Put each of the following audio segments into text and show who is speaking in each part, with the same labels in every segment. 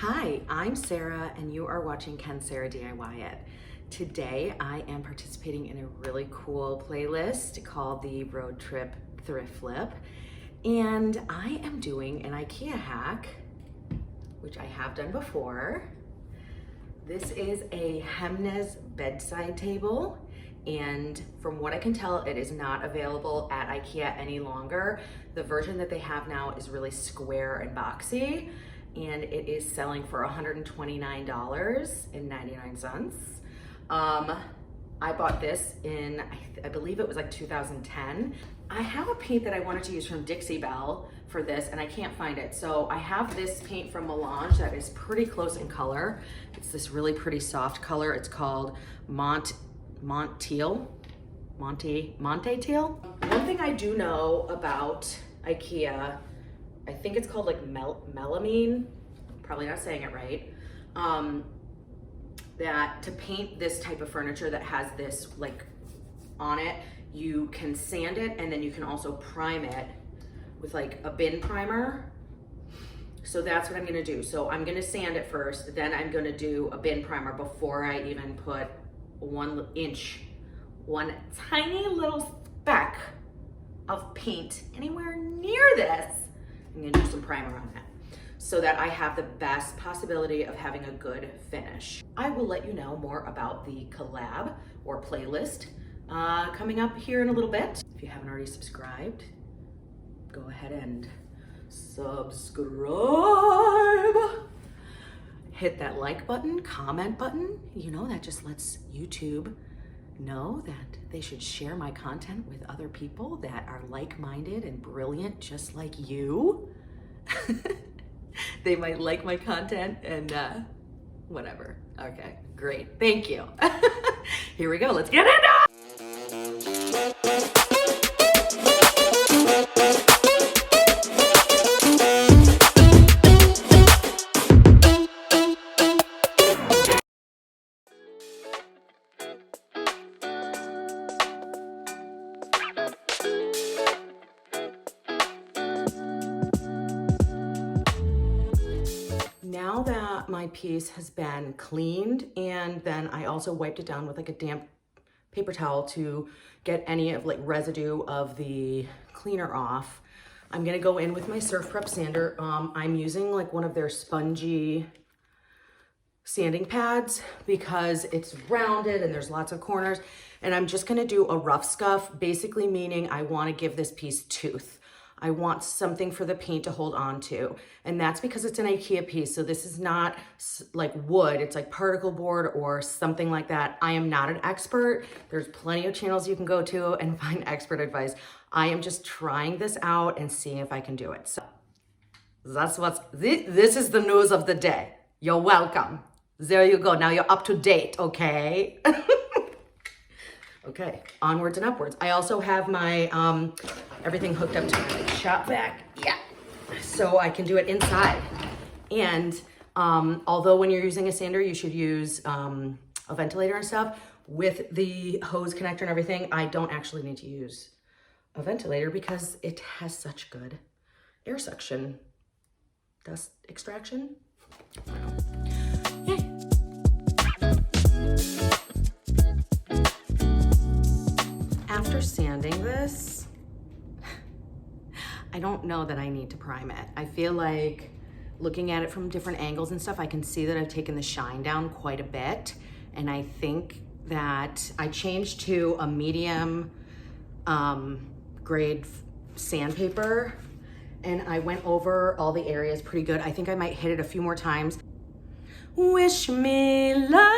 Speaker 1: Hi, I'm Sarah and you are watching Can Sarah DIY It. Today I am participating in a really cool playlist called the Road Trip Thrift Flip, and I am doing an Ikea hack, which I have done before. This is a Hemnes bedside table, and from what I can tell, it is not available at Ikea any longer. The version that they have now is really square and boxy, and it is selling for $129.99. I bought this in, I believe it was like 2010. I have a paint that I wanted to use from Dixie Belle for this, and I can't find it. So I have this paint from Milange that is pretty close in color. It's this really pretty soft color. It's called Monte Teal. One thing I do know about Ikea, I think it's called like melamine, probably not saying it right, that to paint this type of furniture that has this like on it, you can sand it and then you can also prime it with like a bin primer. So that's what I'm gonna do. So I'm gonna sand it first, then I'm gonna do a bin primer before I even put one tiny little speck of paint anywhere near this. I'm gonna do some primer on it so that I have the best possibility of having a good finish. I will let you know more about the collab or playlist coming up here in a little bit. If you haven't already subscribed, go ahead and subscribe. Hit that like button, comment button. You know, that just lets YouTube know that they should share my content with other people that are like-minded and brilliant just like you. They might like my content and whatever. Okay, great, thank you. Here we go, let's get into it. Now that my piece has been cleaned, and then I also wiped it down with like a damp paper towel to get any of like residue of the cleaner off, I'm gonna go in with my Surfprep sander. I'm using like one of their spongy sanding pads because it's rounded and there's lots of corners, and I'm just gonna do a rough scuff, basically meaning I wanna give this piece tooth. I want something for the paint to hold on to. And that's because it's an Ikea piece. So this is not like wood, it's like particle board or something like that. I am not an expert. There's plenty of channels you can go to and find expert advice. I am just trying this out and seeing if I can do it. So that's this is the news of the day. You're welcome. There you go. Now you're up to date, okay? Okay, onwards and upwards. I also have my everything hooked up to my shop vac, yeah, so I can do it inside. And although when you're using a sander, you should use a ventilator and stuff, with the hose connector and everything, I don't actually need to use a ventilator because it has such good air suction, dust extraction. Yay. After sanding this, I don't know that I need to prime it. I feel like looking at it from different angles and stuff, I can see that I've taken the shine down quite a bit. And I think that I changed to a medium grade sandpaper, and I went over all the areas pretty good. I think I might hit it a few more times. Wish me luck.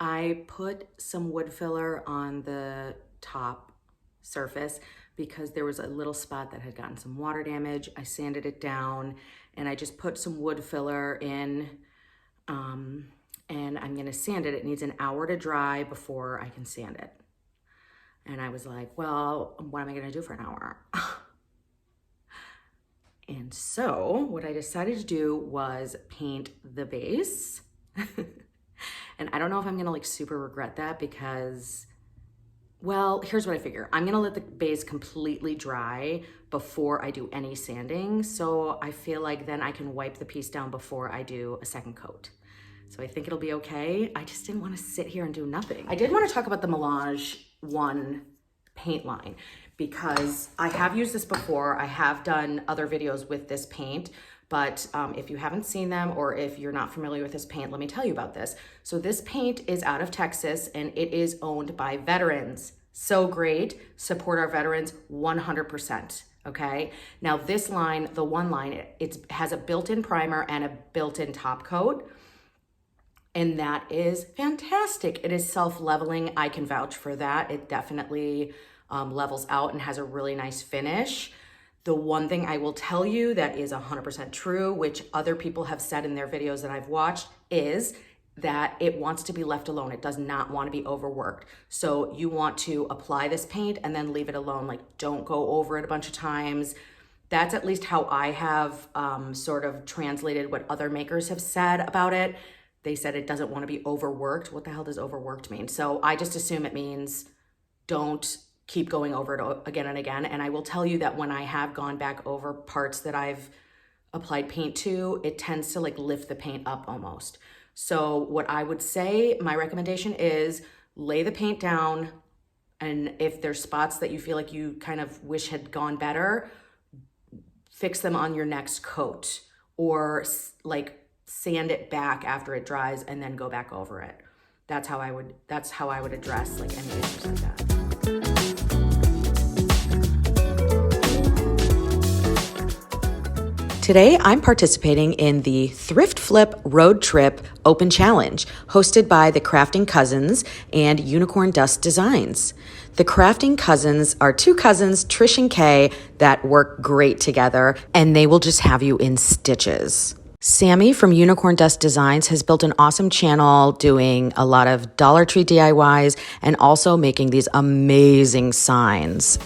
Speaker 1: I put some wood filler on the top surface because there was a little spot that had gotten some water damage. I sanded it down and I just put some wood filler in, and I'm gonna sand it. It needs an hour to dry before I can sand it. And I was like, well, what am I gonna do for an hour? And so what I decided to do was paint the base. And I don't know if I'm gonna like super regret that because, well, here's what I figure. I'm gonna let the base completely dry before I do any sanding. So I feel like then I can wipe the piece down before I do a second coat. So I think it'll be okay. I just didn't wanna sit here and do nothing. I did wanna talk about the Milange 1 paint line because I have used this before. I have done other videos with this paint, but if you haven't seen them or if you're not familiar with this paint, let me tell you about this. So this paint is out of Texas and it is owned by veterans. So great, support our veterans 100%, okay? Now this line, the 1 line, it has a built-in primer and a built-in top coat, and that is fantastic. It is self-leveling, I can vouch for that. It definitely levels out and has a really nice finish. The one thing I will tell you that is 100% true, which other people have said in their videos that I've watched, is that it wants to be left alone. It does not want to be overworked. So you want to apply this paint and then leave it alone. Like, don't go over it a bunch of times. That's at least how I have sort of translated what other makers have said about it. They said it doesn't want to be overworked. What the hell does overworked mean? So I just assume it means don't keep going over it again and again. And I will tell you that when I have gone back over parts that I've applied paint to, it tends to like lift the paint up almost. So what I would say, my recommendation is lay the paint down, and if there's spots that you feel like you kind of wish had gone better, fix them on your next coat, or like sand it back after it dries and then go back over it. That's how I would address like any issues like that.
Speaker 2: Today, I'm participating in the Thrift Flip Road Trip Open Challenge, hosted by the Crafting Cousins and Unicorn Dust Designs. The Crafting Cousins are 2 cousins, Trish and Kay, that work great together, and they will just have you in stitches. Sammy from Unicorn Dust Designs has built an awesome channel doing a lot of Dollar Tree DIYs and also making these amazing signs.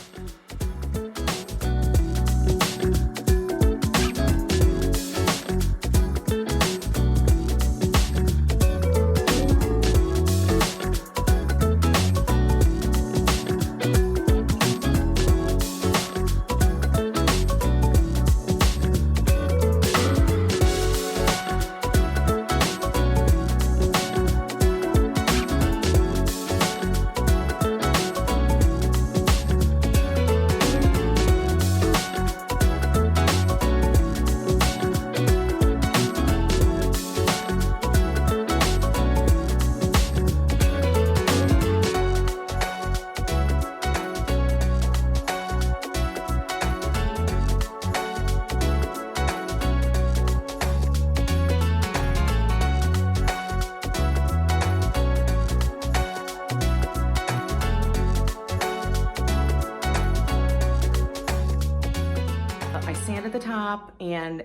Speaker 1: I sanded the top and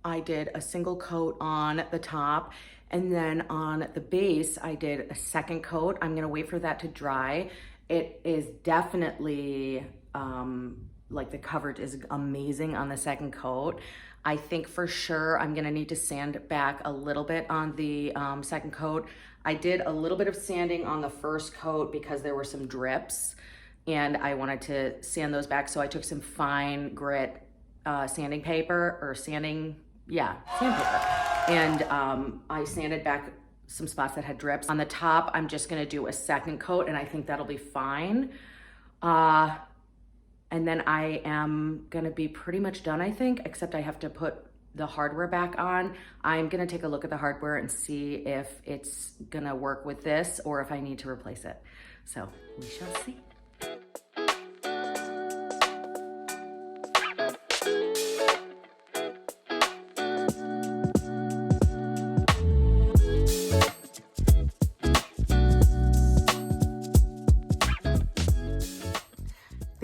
Speaker 1: I did a single coat on the top, and then on the base I did a second coat. I'm gonna wait for that to dry. It is definitely like the coverage is amazing on the second coat. I think for sure I'm gonna need to sand back a little bit on the second coat. I did a little bit of sanding on the first coat because there were some drips and I wanted to sand those back. So I took some fine grit sandpaper, and I sanded back some spots that had drips. On the top, I'm just gonna do a second coat and I think that'll be fine. And then I am gonna be pretty much done, I think, except I have to put the hardware back on. I'm gonna take a look at the hardware and see if it's gonna work with this or if I need to replace it. So we shall see.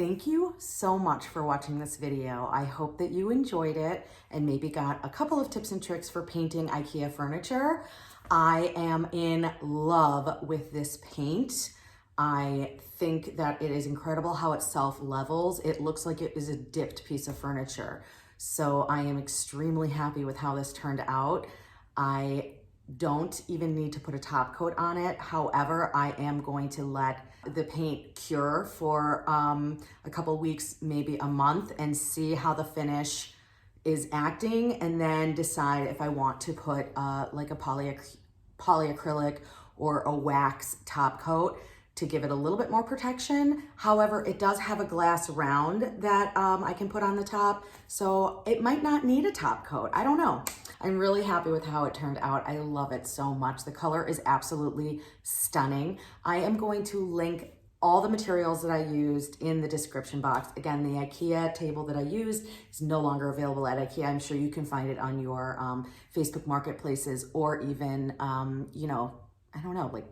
Speaker 1: thank you so much for watching this video. I hope that you enjoyed it and maybe got a couple of tips and tricks for painting IKEA furniture. I am in love with this paint. I think that it is incredible how it self-levels. It looks like it is a dipped piece of furniture. So I am extremely happy with how this turned out. I don't even need to put a top coat on it. However, I am going to let the paint cure for a couple weeks, maybe a month, and see how the finish is acting, and then decide if I want to put like a polyacrylic or a wax top coat to give it a little bit more protection. However, it does have a glass round that I can put on the top, so it might not need a top coat. I don't know. I'm really happy with how it turned out. I love it so much. The color is absolutely stunning. I am going to link all the materials that I used in the description box. Again, the IKEA table that I used is no longer available at IKEA. I'm sure you can find it on your Facebook marketplaces, or even, you know, I don't know, like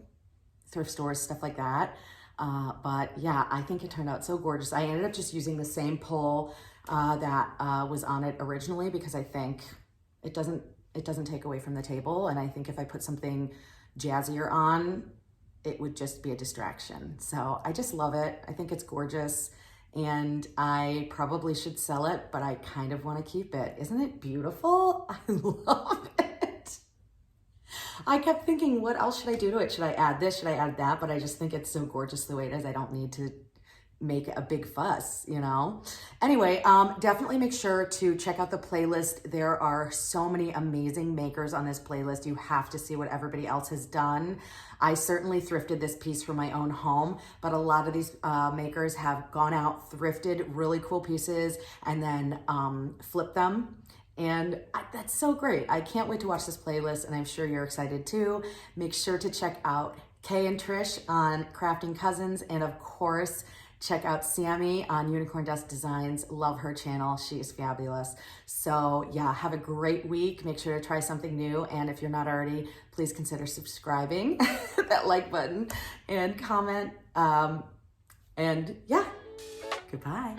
Speaker 1: thrift stores, stuff like that. But yeah, I think it turned out so gorgeous. I ended up just using the same pull that was on it originally, because I think it doesn't take away from the table. And I think if I put something jazzier on, it would just be a distraction. So I just love it. I think it's gorgeous, and I probably should sell it, but I kind of want to keep it. Isn't it beautiful? I love it. I kept thinking, what else should I do to it? Should I add this? Should I add that? But I just think it's so gorgeous the way it is. I don't need to make a big fuss, you know? Anyway, definitely make sure to check out the playlist. There are so many amazing makers on this playlist. You have to see what everybody else has done. I certainly thrifted this piece for my own home, but a lot of these makers have gone out, thrifted really cool pieces, and then flipped them. And that's so great. I can't wait to watch this playlist, and I'm sure you're excited too. Make sure to check out Kay and Trish on Crafting Cousins, and of course, check out Sammy on Unicorn Dust Designs. Love her channel. She is fabulous. So yeah, have a great week. Make sure to try something new. And if you're not already, please consider subscribing, that like button, and comment. And yeah, goodbye.